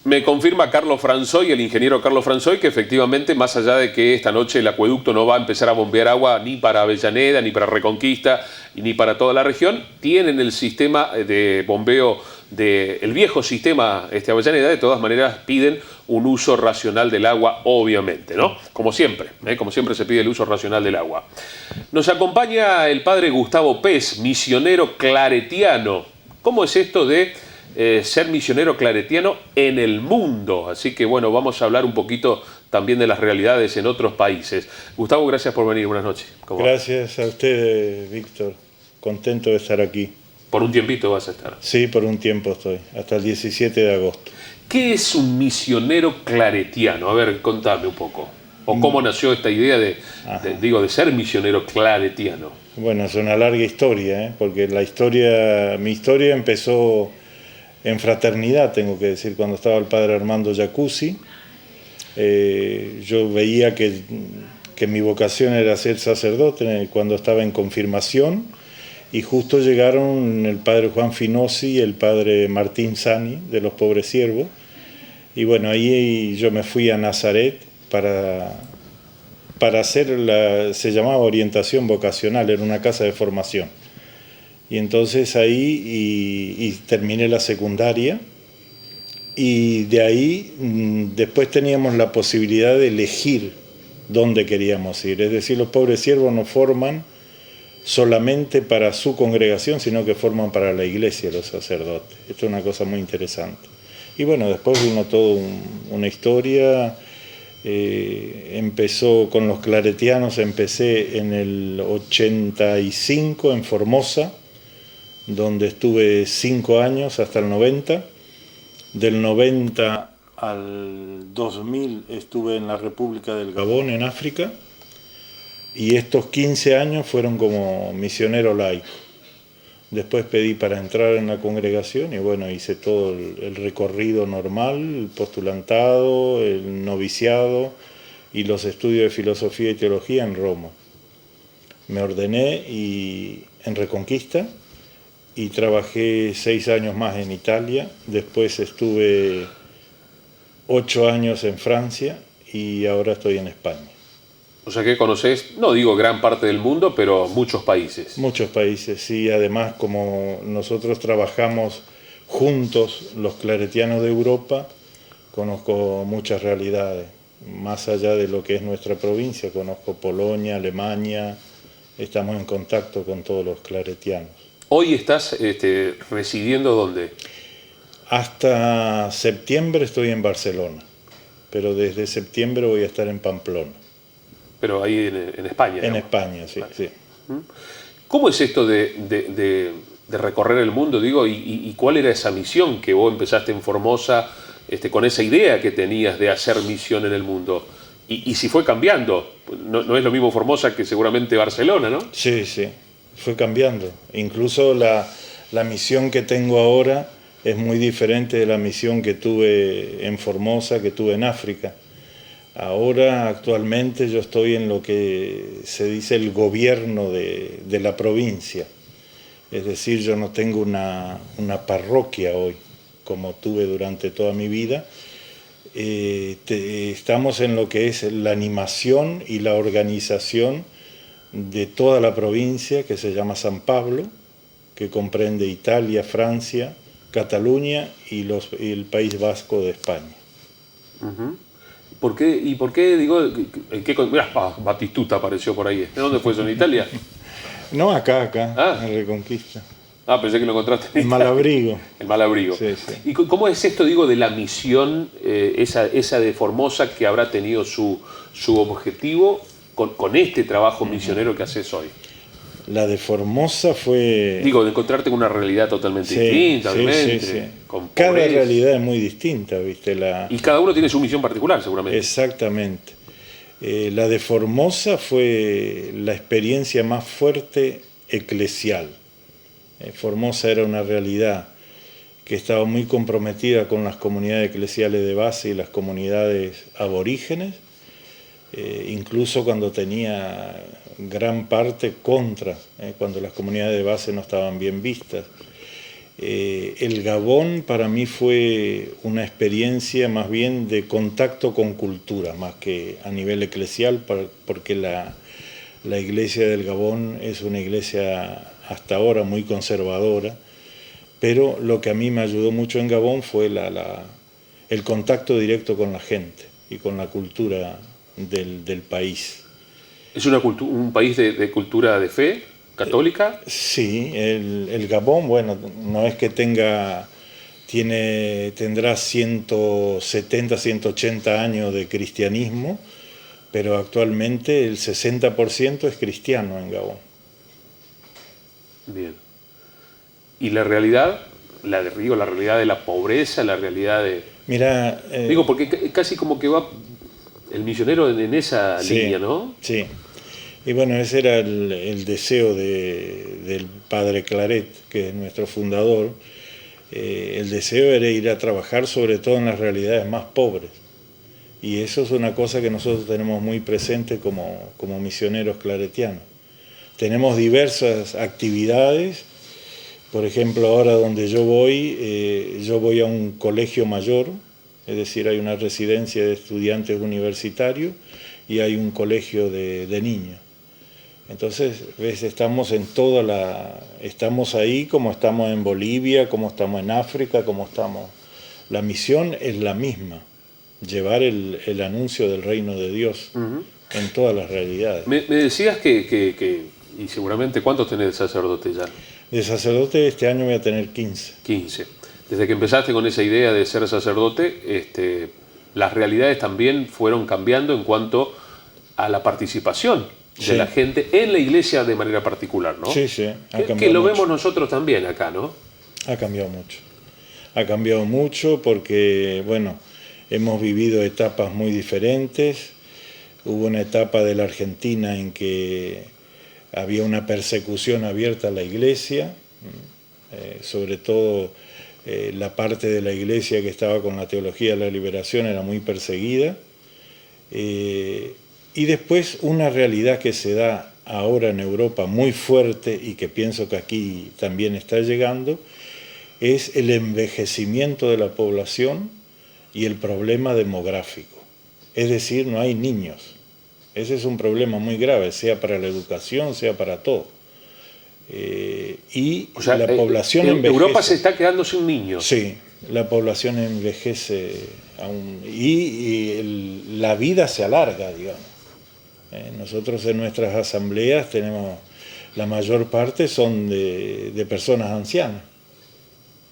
Me confirma Carlos Franzoy, el ingeniero Carlos Franzoy, que efectivamente, más allá de que esta noche el acueducto no va a empezar a bombear agua ni para Avellaneda, ni para Reconquista, ni para toda la región, tienen el sistema de bombeo del viejo sistema Avellaneda. De todas maneras piden un uso racional del agua, obviamente, ¿no? Como siempre se pide el uso racional del agua. Nos acompaña el padre Gustavo Pez, misionero claretiano. ¿Cómo es esto de ser misionero claretiano en el mundo? Así que bueno, vamos a hablar un poquito también de las realidades en otros países. Gustavo, gracias por venir, buenas noches. Gracias a usted, Víctor, contento de estar aquí. ¿Por un tiempito vas a estar? Sí, por un tiempo estoy, hasta el 17 de agosto. ¿Qué es un misionero claretiano? A ver, contame un poco. ¿O cómo nació esta idea de ser misionero claretiano? Bueno, es una larga historia, porque mi historia empezó en fraternidad, tengo que decir, cuando estaba el padre Armando Jacuzzi. Yo veía que mi vocación era ser sacerdote cuando estaba en confirmación, y justo llegaron el padre Juan Finosi y el padre Martín Sani de los Pobres Siervos, y bueno, ahí yo me fui a Nazaret para hacer se llamaba orientación vocacional, era una casa de formación. Y entonces ahí y terminé la secundaria, y de ahí después teníamos la posibilidad de elegir dónde queríamos ir. Es decir, los Pobres Siervos no forman solamente para su congregación, sino que forman para la iglesia los sacerdotes. Esto es una cosa muy interesante. Y bueno, después vino toda una historia. Empezó con los claretianos, empecé en el 85 en Formosa, donde estuve 5 años hasta el 90. Del 90 al 2000 estuve en la República del Gabón, en África, y estos 15 años fueron como misionero laico. Después pedí para entrar en la congregación y bueno, hice todo el recorrido normal, el postulantado, el noviciado y los estudios de filosofía y teología en Roma. Me ordené en Reconquista y trabajé 6 años más en Italia. Después estuve 8 años en Francia y ahora estoy en España. O sea que conocés, no digo gran parte del mundo, pero muchos países. Muchos países, sí. Además, como nosotros trabajamos juntos, los claretianos de Europa, conozco muchas realidades. Más allá de lo que es nuestra provincia, conozco Polonia, Alemania, estamos en contacto con todos los claretianos. ¿Hoy estás residiendo dónde? Hasta septiembre estoy en Barcelona, pero desde septiembre voy a estar en Pamplona. Pero ahí en España. En España, sí, sí. ¿Cómo es esto de recorrer el mundo, digo, y cuál era esa misión que vos empezaste en Formosa, con esa idea que tenías de hacer misión en el mundo? Y si fue cambiando, no es lo mismo Formosa que seguramente Barcelona, ¿no? Sí, sí, fue cambiando. Incluso la misión que tengo ahora es muy diferente de la misión que tuve en Formosa, que tuve en África. Ahora, actualmente, yo estoy en lo que se dice el gobierno de la provincia. Es decir, yo no tengo una parroquia hoy, como tuve durante toda mi vida. Estamos en lo que es la animación y la organización de toda la provincia, que se llama San Pablo, que comprende Italia, Francia, Cataluña y el País Vasco de España. Uh-huh. ¿Por qué digo, mirá, Batistuta apareció por ahí? ¿De dónde fue eso? ¿En Italia? No, acá, en Reconquista. Ah, pensé que lo encontraste en Malabrigo. En Malabrigo. Sí, sí. ¿Y cómo es esto, digo, de la misión, esa de Formosa, que habrá tenido su objetivo con este trabajo misionero que haces hoy? La de Formosa fue... Digo, de encontrarte con una realidad totalmente distinta, obviamente. Sí. Cada realidad es muy distinta, ¿viste? Y cada uno tiene su misión particular, seguramente. Exactamente. La de Formosa fue la experiencia más fuerte eclesial. Formosa era una realidad que estaba muy comprometida con las comunidades eclesiales de base y las comunidades aborígenes, incluso cuando tenía gran parte contra, cuando las comunidades de base no estaban bien vistas. El Gabón para mí fue una experiencia más bien de contacto con cultura, más que a nivel eclesial, porque la iglesia del Gabón es una iglesia hasta ahora muy conservadora, pero lo que a mí me ayudó mucho en Gabón fue el contacto directo con la gente y con la cultura del país. ¿Es un país de cultura de fe católica? Sí, el Gabón, bueno, no es que tendrá 170, 180 años de cristianismo, pero actualmente el 60% es cristiano en Gabón. Bien. ¿Y la realidad? La realidad de la pobreza, la realidad de... Mira, Digo, porque casi como que va el misionero en esa sí, línea, ¿no? Sí. Y bueno, ese era el deseo del padre Claret, que es nuestro fundador. El deseo era ir a trabajar sobre todo en las realidades más pobres. Y eso es una cosa que nosotros tenemos muy presente como misioneros claretianos. Tenemos diversas actividades. Por ejemplo, ahora donde yo voy a un colegio mayor, es decir, hay una residencia de estudiantes universitarios y hay un colegio de niños. Entonces, ves, estamos ahí como estamos en Bolivia, como estamos en África, como estamos. La misión es la misma, llevar el anuncio del reino de Dios en todas las realidades. Me decías y seguramente, ¿cuántos tenés de sacerdote ya? De sacerdote este año voy a tener 15. 15. Desde que empezaste con esa idea de ser sacerdote, las realidades también fueron cambiando en cuanto a la participación de la gente en la iglesia de manera particular, ¿no? Sí, sí. Que lo vemos nosotros también acá, ¿no? Ha cambiado mucho. Ha cambiado mucho porque, bueno, hemos vivido etapas muy diferentes. Hubo una etapa de la Argentina en que había una persecución abierta a la iglesia, sobre todo la parte de la iglesia que estaba con la teología de la liberación era muy perseguida. Y después una realidad que se da ahora en Europa muy fuerte y que pienso que aquí también está llegando, es el envejecimiento de la población y el problema demográfico. Es decir, no hay niños. Ese es un problema muy grave, sea para la educación, sea para todo. O sea, la población envejece. Europa se está quedando sin niños. Sí, la población envejece y la vida se alarga, digamos. Nosotros en nuestras asambleas tenemos, la mayor parte son de personas ancianas,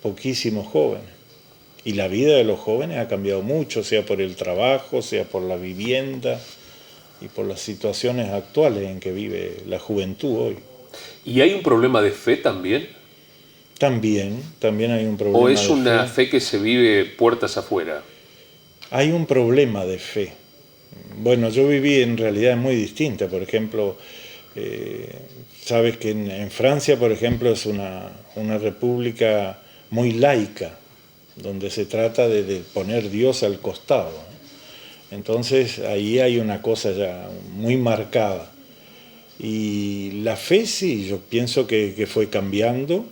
poquísimos jóvenes. Y la vida de los jóvenes ha cambiado mucho, sea por el trabajo, sea por la vivienda y por las situaciones actuales en que vive la juventud hoy. ¿Y hay un problema de fe también? También hay un problema. ¿O es una fe que se vive puertas afuera? Hay un problema de fe. Bueno, yo viví en realidades muy distintas. Por ejemplo, sabes que en Francia, por ejemplo, es una república muy laica, donde se trata de poner Dios al costado. Entonces ahí hay una cosa ya muy marcada. Y la fe sí, yo pienso que fue cambiando,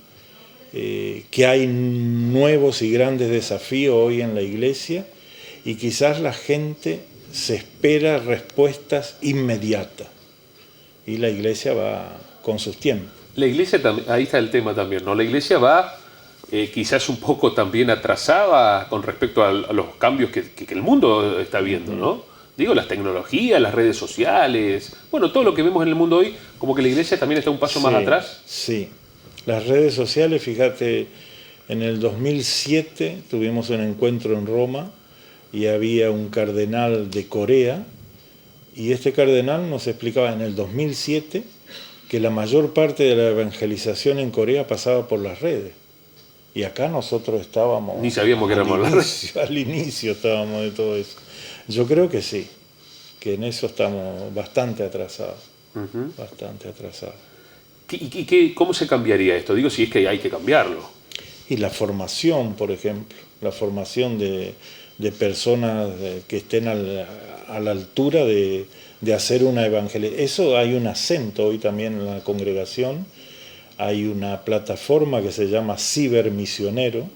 que hay nuevos y grandes desafíos hoy en la iglesia y quizás la gente se espera respuestas inmediatas y la iglesia va con sus tiempos. La iglesia, ahí está el tema también, ¿no? La iglesia va quizás un poco también atrasada con respecto a los cambios que el mundo está viendo, ¿no? Digo, las tecnologías, las redes sociales, bueno, todo lo que vemos en el mundo hoy, como que la iglesia también está un paso más atrás. Sí, las redes sociales, fíjate, en el 2007 tuvimos un encuentro en Roma y había un cardenal de Corea y este cardenal nos explicaba en el 2007 que la mayor parte de la evangelización en Corea pasaba por las redes. Y acá nosotros estábamos... Ni sabíamos que éramos las redes. Al inicio estábamos de todo eso. Yo creo que sí, que en eso estamos bastante atrasados. Bastante atrasados. ¿Y cómo se cambiaría esto? Digo, si es que hay que cambiarlo. Y la formación, por ejemplo, la formación de personas que estén a la altura de hacer una evangelización. Eso hay un acento hoy también en la congregación hay una plataforma que se llama Cibermisionero,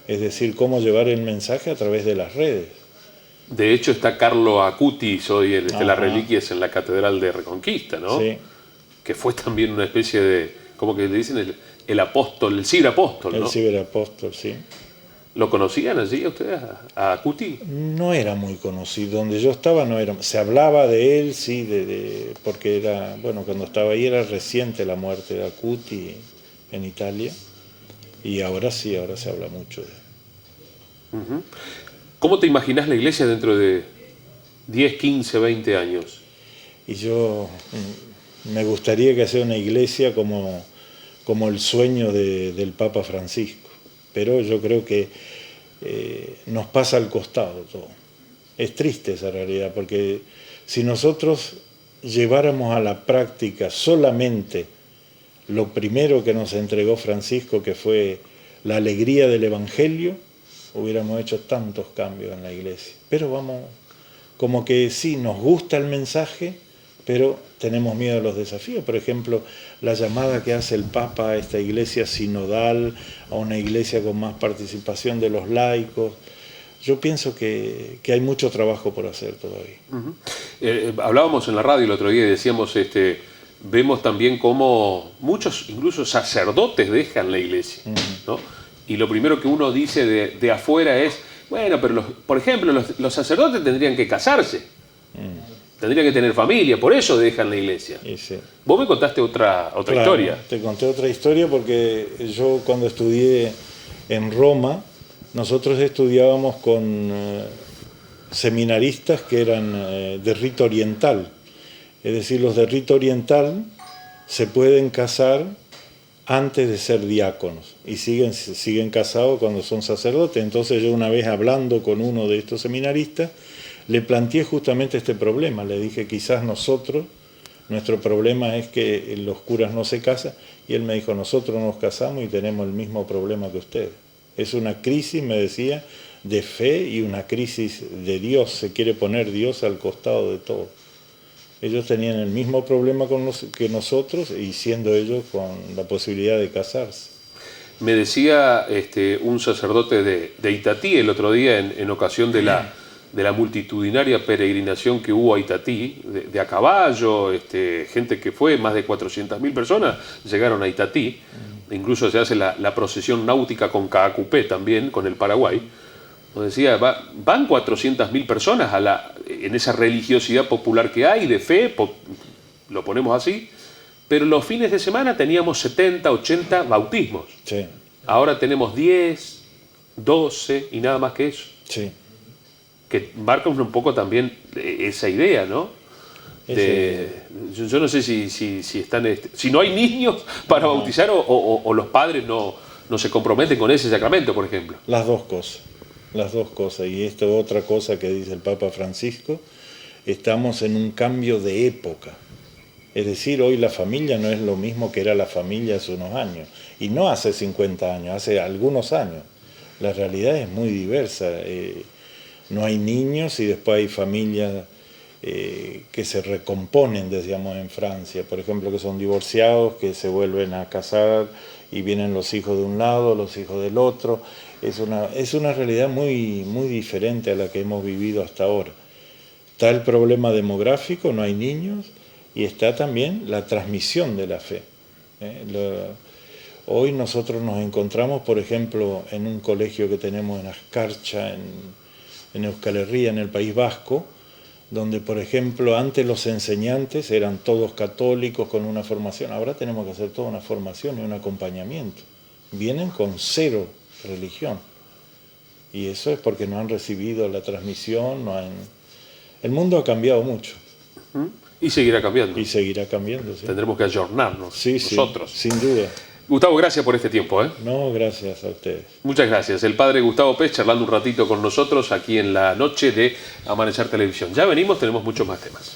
es decir, cómo llevar el mensaje a través de las redes. De hecho está Carlo Acutis hoy en Ajá. las reliquias en la Catedral de Reconquista, ¿no? Sí, Que fue también una especie de, como que le dicen, el apóstol, el ciberapóstol, el ¿no? ciberapóstol, sí. ¿Lo conocían allí ustedes a Acutis? No era muy conocido, donde yo estaba no era, se hablaba de él, sí, porque era, bueno, cuando estaba ahí era reciente la muerte de Acuti en Italia, y ahora sí, ahora se habla mucho de él. Ujú. ¿Cómo te imaginas la iglesia dentro de 10, 15, 20 años? Y yo me gustaría que sea una iglesia como el sueño del Papa Francisco, pero yo creo que nos pasa al costado todo. Es triste esa realidad, porque si nosotros lleváramos a la práctica solamente lo primero que nos entregó Francisco, que fue la alegría del Evangelio, hubiéramos hecho tantos cambios en la iglesia. Pero vamos, como que sí, nos gusta el mensaje, pero tenemos miedo a los desafíos. Por ejemplo, la llamada que hace el Papa a esta iglesia sinodal, a una iglesia con más participación de los laicos. Yo pienso que hay mucho trabajo por hacer todavía. Hablábamos en la radio el otro día y decíamos, vemos también cómo muchos, incluso sacerdotes, dejan la iglesia, ¿no? Y lo primero que uno dice de afuera es, bueno, pero por ejemplo, los sacerdotes tendrían que casarse, tendrían que tener familia, por eso dejan la iglesia. Sí. Vos me contaste otra Claro, historia. Te conté otra historia porque yo cuando estudié en Roma, nosotros estudiábamos con seminaristas que eran de rito oriental. Es decir, los de rito oriental se pueden casar antes de ser diáconos y siguen casados cuando son sacerdotes. Entonces yo una vez hablando con uno de estos seminaristas, le planteé justamente este problema. Le dije, quizás nuestro problema es que los curas no se casan, y él me dijo, nosotros nos casamos y tenemos el mismo problema que ustedes. Es una crisis, me decía, de fe y una crisis de Dios. Se quiere poner Dios al costado de todo. Ellos tenían el mismo problema que nosotros, y siendo ellos con la posibilidad de casarse. Me decía un sacerdote de Itatí el otro día en ocasión de la multitudinaria peregrinación que hubo a Itatí, de a caballo, gente que fue, más de 400.000 personas llegaron a Itatí, incluso se hace la procesión náutica con Caacupé también, con el Paraguay. Nos decía, van 400.000 personas en esa religiosidad popular que hay, de fe, lo ponemos así, pero los fines de semana teníamos 70, 80 bautismos. Sí. Ahora tenemos 10, 12 y nada más que eso. Sí. Que marca un poco también esa idea, ¿no? Yo no sé si están, si no hay niños para bautizar o los padres no se comprometen con ese sacramento, por ejemplo. Las dos cosas. Y esto es otra cosa que dice el Papa Francisco, estamos en un cambio de época. Es decir, hoy la familia no es lo mismo que era la familia hace unos años. Y no hace 50 años, hace algunos años. La realidad es muy diversa. No hay niños y después hay familias que se recomponen, decíamos en Francia. Por ejemplo, que son divorciados, que se vuelven a casar y vienen los hijos de un lado, los hijos del otro. Es una realidad muy, muy diferente a la que hemos vivido hasta ahora. Está el problema demográfico, no hay niños, y está también la transmisión de la fe. Hoy nosotros nos encontramos, por ejemplo, en un colegio que tenemos en Azkarcha, en Euskal Herria, en el País Vasco, donde, por ejemplo, antes los enseñantes eran todos católicos con una formación. Ahora tenemos que hacer toda una formación y un acompañamiento. Vienen con cero religión. Y eso es porque no han recibido la transmisión, El mundo ha cambiado mucho. Y seguirá cambiando. Y seguirá cambiando, sí. Tendremos que ayornarnos nosotros. Sí, sin duda. Gustavo, gracias por este tiempo. No, gracias a ustedes. Muchas gracias. El padre Gustavo Pech charlando un ratito con nosotros aquí en la noche de Amanecer Televisión. Ya venimos, tenemos muchos más temas.